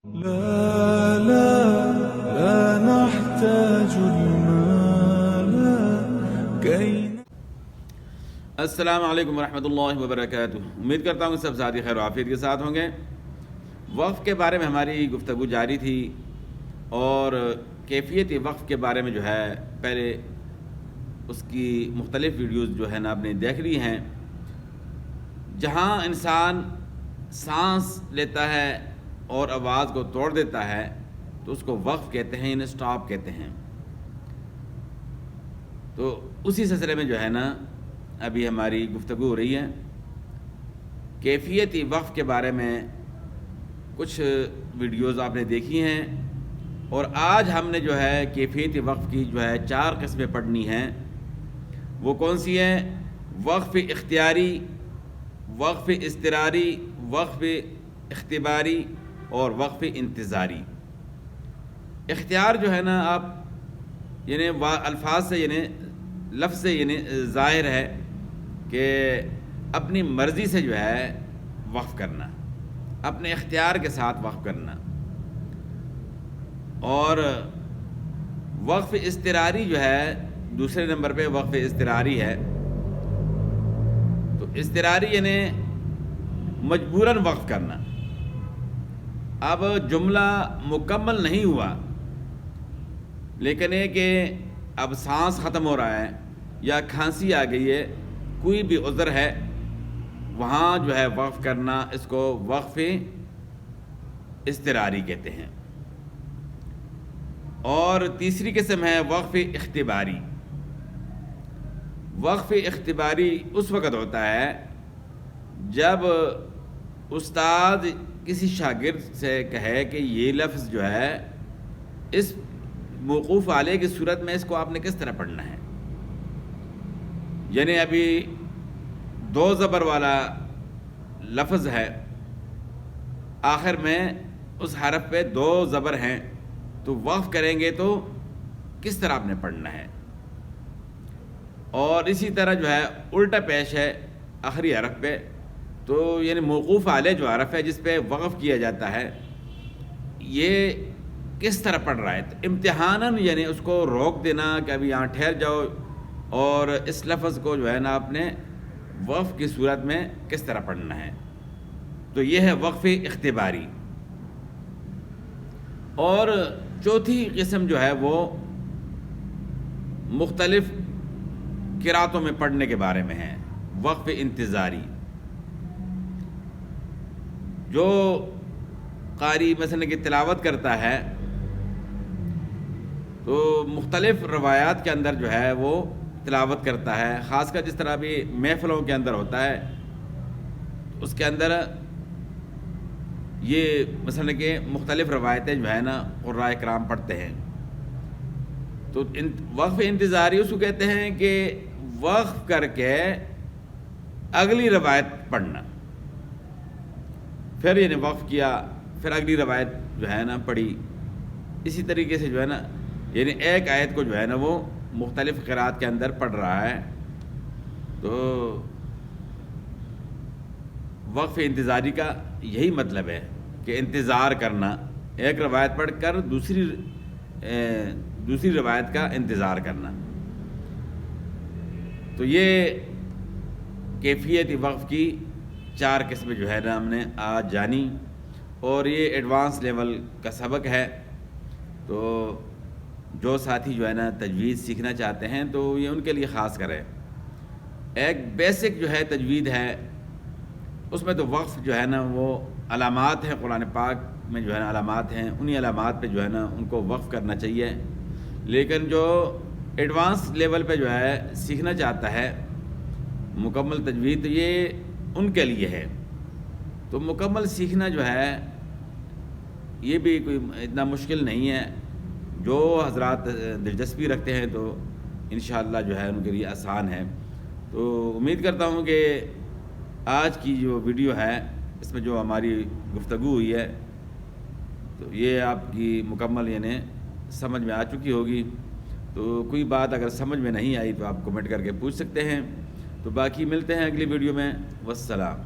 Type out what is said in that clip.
لا لا لا نحتاج المال كي السلام علیکم ورحمۃ اللہ وبرکاتہ۔ امید کرتا ہوں کہ سب ساتھی خیر و عافیت کے ساتھ ہوں گے۔ وقف کے بارے میں ہماری گفتگو جاری تھی اور کیفیت وقف کے بارے میں جو ہے پہلے اس کی مختلف ویڈیوز جو ہے نا آپ نے دیکھ لی ہیں۔ جہاں انسان سانس لیتا ہے اور آواز کو توڑ دیتا ہے تو اس کو وقف کہتے ہیں، یعنی سٹاپ کہتے ہیں۔ تو اسی سلسلے میں جو ہے نا ابھی ہماری گفتگو ہو رہی ہے۔ کیفیت وقف کے بارے میں کچھ ویڈیوز آپ نے دیکھی ہیں اور آج ہم نے جو ہے کیفیت وقف کی جو ہے 4 قسمیں پڑھنی ہیں۔ وہ کون سی ہیں؟ وقف اختیاری، وقف اضطراری، وقف اختباری اور وقف انتظاری۔ اختیار جو ہے نا آپ یعنی الفاظ سے یعنی لفظ سے یعنی ظاہر ہے کہ اپنی مرضی سے جو ہے وقف کرنا، اپنے اختیار کے ساتھ وقف کرنا۔ اور وقف اضطراری جو ہے دوسرے نمبر پہ وقف اضطراری ہے۔ تو اضطراری یعنی مجبوراً وقف کرنا۔ اب جملہ مکمل نہیں ہوا لیکن یہ کہ اب سانس ختم ہو رہا ہے یا کھانسی آ گئی ہے، کوئی بھی عذر ہے، وہاں جو ہے وقف کرنا، اس کو وقف اضطراری کہتے ہیں۔ اور تیسری قسم ہے وقف اختباری۔ وقف اختباری اس وقت ہوتا ہے جب استاد کسی شاگرد سے کہے کہ یہ لفظ جو ہے اس موقوف علیہ کی صورت میں اس کو آپ نے کس طرح پڑھنا ہے۔ یعنی ابھی 2 زبر والا لفظ ہے، آخر میں اس حرف پہ 2 زبر ہیں، تو وقف کریں گے تو کس طرح آپ نے پڑھنا ہے۔ اور اسی طرح جو ہے الٹا پیش ہے آخری حرف پہ، تو یعنی موقوف علیہ جو حرف ہے جس پہ وقف کیا جاتا ہے، یہ کس طرح پڑھ رہا ہے۔ تو امتحاناً یعنی اس کو روک دینا کہ ابھی یہاں ٹھہر جاؤ اور اس لفظ کو جو ہے نا آپ نے وقف کی صورت میں کس طرح پڑھنا ہے۔ تو یہ ہے وقف اختباری۔ اور چوتھی قسم جو ہے وہ مختلف قراتوں میں پڑھنے کے بارے میں ہے، وقف انتظاری۔ جو قاری مثلا کی تلاوت کرتا ہے تو مختلف روایات کے اندر جو ہے وہ تلاوت کرتا ہے، خاص کر جس طرح بھی محفلوں کے اندر ہوتا ہے، اس کے اندر یہ مثلا کہ مختلف روایتیں جو ہے نا قراء کرام پڑھتے ہیں۔ تو وقف انتظاری اس کو کہتے ہیں کہ وقف کر کے اگلی روایت پڑھنا، پھر یعنی وقف کیا، پھر اگلی روایت جو ہے نا پڑھی۔ اسی طریقے سے جو ہے نا یعنی ایک آیت کو جو ہے نا وہ مختلف قرات کے اندر پڑھ رہا ہے۔ تو وقف انتظاری کا یہی مطلب ہے کہ انتظار کرنا، ایک روایت پڑھ کر دوسری روایت کا انتظار کرنا۔ تو یہ کیفیت وقف کی 4 قسمیں جو ہے نا ہم نے آج جانی، اور یہ ایڈوانس لیول کا سبق ہے۔ تو جو ساتھی جو ہے نا تجوید سیکھنا چاہتے ہیں تو یہ ان کے لیے خاص کرے۔ ایک بیسک جو ہے تجوید ہے، اس میں تو وقف جو ہے نا وہ علامات ہیں، قرآن پاک میں جو ہے نا علامات ہیں، انہی علامات پہ جو ہے نا ان کو وقف کرنا چاہیے۔ لیکن جو ایڈوانس لیول پہ جو ہے سیکھنا چاہتا ہے مکمل تجوید، تو یہ ان کے لیے ہے۔ تو مکمل سیکھنا جو ہے یہ بھی کوئی اتنا مشکل نہیں ہے، جو حضرات دلچسپی رکھتے ہیں تو انشاءاللہ جو ہے ان کے لیے آسان ہے۔ تو امید کرتا ہوں کہ آج کی جو ویڈیو ہے اس میں جو ہماری گفتگو ہوئی ہے تو یہ آپ کی مکمل یعنی سمجھ میں آ چکی ہوگی۔ تو کوئی بات اگر سمجھ میں نہیں آئی تو آپ کمنٹ کر کے پوچھ سکتے ہیں۔ تو باقی ملتے ہیں اگلی ویڈیو میں۔ والسلام۔